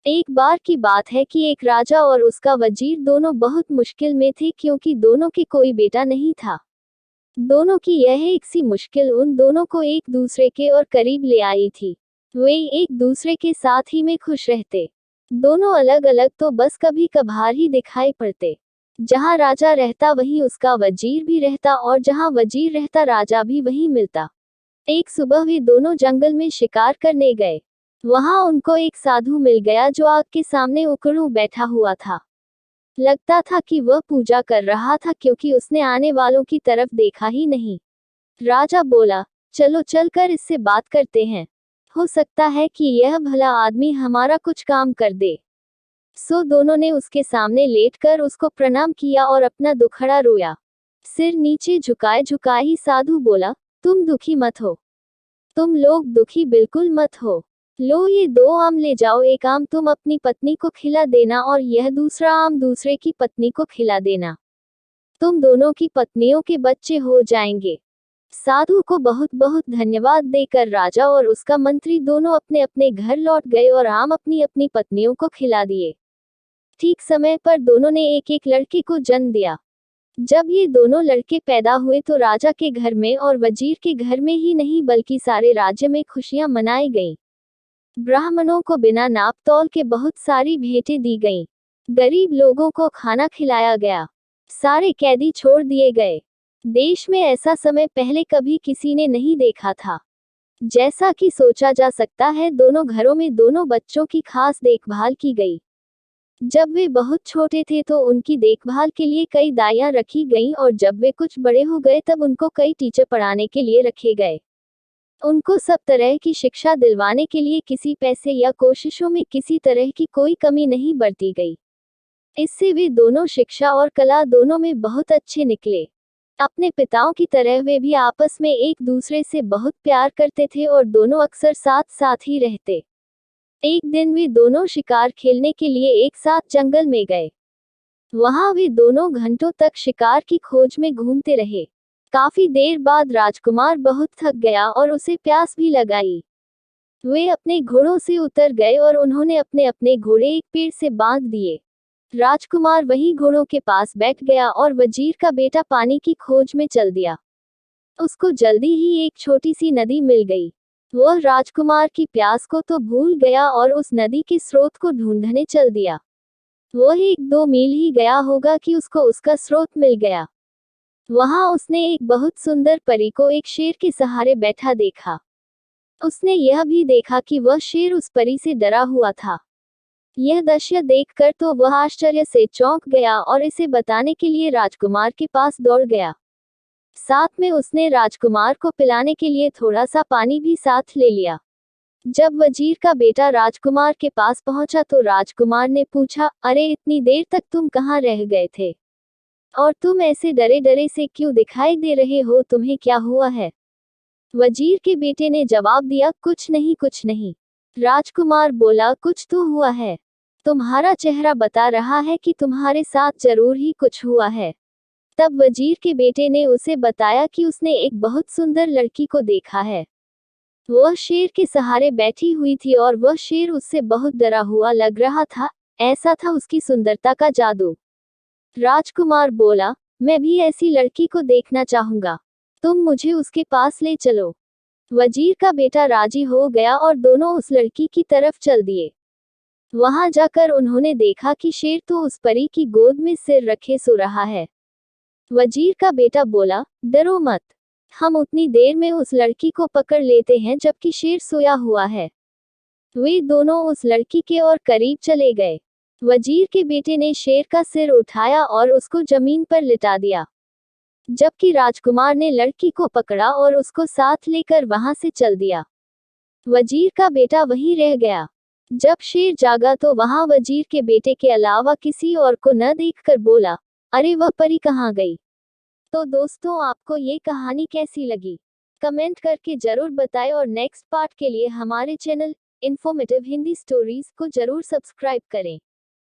एक बार की बात है कि एक राजा और उसका वजीर दोनों बहुत मुश्किल में थे क्योंकि दोनों के कोई बेटा नहीं था। दोनों की यह एक सी मुश्किल उन दोनों को एक दूसरे के और करीब ले आई थी। वे एक दूसरे के साथ ही में खुश रहते। दोनों अलग अलग तो बस कभी कभार ही दिखाई पड़ते। जहाँ राजा रहता वहीं उसका वजीर भी रहता और जहाँ वजीर रहता राजा भी वहीं मिलता। एक सुबह वे दोनों जंगल में शिकार करने गए। वहां उनको एक साधु मिल गया जो आग के सामने उकड़ू बैठा हुआ था। लगता था कि वह पूजा कर रहा था क्योंकि उसने आने वालों की तरफ देखा ही नहीं। राजा बोला, चलो चलकर इससे बात करते हैं। हो सकता है कि यह भला आदमी हमारा कुछ काम कर दे। सो दोनों ने उसके सामने लेटकर उसको प्रणाम किया और अपना दुखड़ा रोया। सिर नीचे झुकाए झुकाए ही साधु बोला, तुम दुखी मत हो। तुम लोग दुखी बिल्कुल मत हो। लो ये 2 आम ले जाओ, एक आम तुम अपनी पत्नी को खिला देना और यह दूसरा आम दूसरे की पत्नी को खिला देना। तुम दोनों की पत्नियों के बच्चे हो जाएंगे। साधु को बहुत बहुत धन्यवाद देकर राजा और उसका मंत्री दोनों अपने अपने घर लौट गए और आम अपनी अपनी पत्नियों को खिला दिए। ठीक समय पर दोनों ने एक एक लड़के को जन्म दिया। जब ये दोनों लड़के पैदा हुए तो राजा के घर में और वजीर के घर में ही नहीं बल्कि सारे राज्य में खुशियां मनाई गईं। ब्राह्मणों को बिना नाप तौल के बहुत सारी भेंटें दी गईं। गरीब लोगों को खाना खिलाया गया। सारे कैदी छोड़ दिए गए। देश में ऐसा समय पहले कभी किसी ने नहीं देखा था। जैसा कि सोचा जा सकता है, दोनों घरों में दोनों बच्चों की खास देखभाल की गई। जब वे बहुत छोटे थे तो उनकी देखभाल के लिए कई दाइयां रखी गईं और जब वे कुछ बड़े हो गए तब उनको कई टीचर पढ़ाने के लिए रखे गए। उनको सब तरह की शिक्षा दिलवाने के लिए किसी पैसे या कोशिशों में किसी तरह की कोई कमी नहीं बरती गई। इससे वे दोनों शिक्षा और कला दोनों में बहुत अच्छे निकले। अपने पिताओं की तरह वे भी आपस में एक दूसरे से बहुत प्यार करते थे और दोनों अक्सर साथ साथ ही रहते। एक दिन वे दोनों शिकार खेलने के लिए एक साथ जंगल में गए। वहां वे दोनों घंटों तक शिकार की खोज में घूमते रहे। काफी देर बाद राजकुमार बहुत थक गया और उसे प्यास भी लगाई। वे अपने घोड़ों से उतर गए और उन्होंने अपने अपने घोड़े एक पेड़ से बांध दिए। राजकुमार वहीं घोड़ों के पास बैठ गया और वजीर का बेटा पानी की खोज में चल दिया। उसको जल्दी ही एक छोटी सी नदी मिल गई। वह राजकुमार की प्यास को तो भूल गया और उस नदी के स्रोत को ढूंढने चल दिया। वह 1-2 मील ही गया होगा कि उसको उसका स्रोत मिल गया। वहां उसने एक बहुत सुंदर परी को एक शेर के सहारे बैठा देखा। उसने यह भी देखा कि वह शेर उस परी से डरा हुआ था। यह दृश्य देखकर तो वह आश्चर्य से चौंक गया और इसे बताने के लिए राजकुमार के पास दौड़ गया। साथ में उसने राजकुमार को पिलाने के लिए थोड़ा सा पानी भी साथ ले लिया। जब वजीर का बेटा राजकुमार के पास पहुंचा तो राजकुमार ने पूछा, अरे इतनी देर तक तुम कहाँ रह गए थे? और तुम ऐसे डरे डरे से क्यों दिखाई दे रहे हो, तुम्हें क्या हुआ है? वजीर के बेटे ने जवाब दिया, कुछ नहीं कुछ नहीं। राजकुमार बोला, कुछ तो हुआ है। तुम्हारा चेहरा बता रहा है कि तुम्हारे साथ जरूर ही कुछ हुआ है। तब वजीर के बेटे ने उसे बताया कि उसने एक बहुत सुंदर लड़की को देखा है। वह शेर के सहारे बैठी हुई थी और वह शेर उससे बहुत डरा हुआ लग रहा था। ऐसा था उसकी सुंदरता का जादू। राजकुमार बोला, मैं भी ऐसी लड़की को देखना चाहूंगा। तुम मुझे उसके पास ले चलो। वजीर का बेटा राजी हो गया और दोनों उस लड़की की तरफ चल दिए। वहां जाकर उन्होंने देखा कि शेर तो उस परी की गोद में सिर रखे सो रहा है। वजीर का बेटा बोला, डरो मत, हम उतनी देर में उस लड़की को पकड़ लेते हैं जबकि शेर सोया हुआ है। वे दोनों उस लड़की के और करीब चले गए। वजीर के बेटे ने शेर का सिर उठाया और उसको जमीन पर लिटा दिया, जबकि राजकुमार ने लड़की को पकड़ा और उसको साथ लेकर वहां से चल दिया। वजीर का बेटा वहीं रह गया। जब शेर जागा तो वहां वजीर के बेटे के अलावा किसी और को न देखकर बोला, अरे वह परी कहाँ गई? तो दोस्तों, आपको ये कहानी कैसी लगी? कमेंट करके जरूर बताएं और नेक्स्ट पार्ट के लिए हमारे चैनल इन्फॉर्मेटिव हिंदी स्टोरीज को जरूर सब्सक्राइब करें।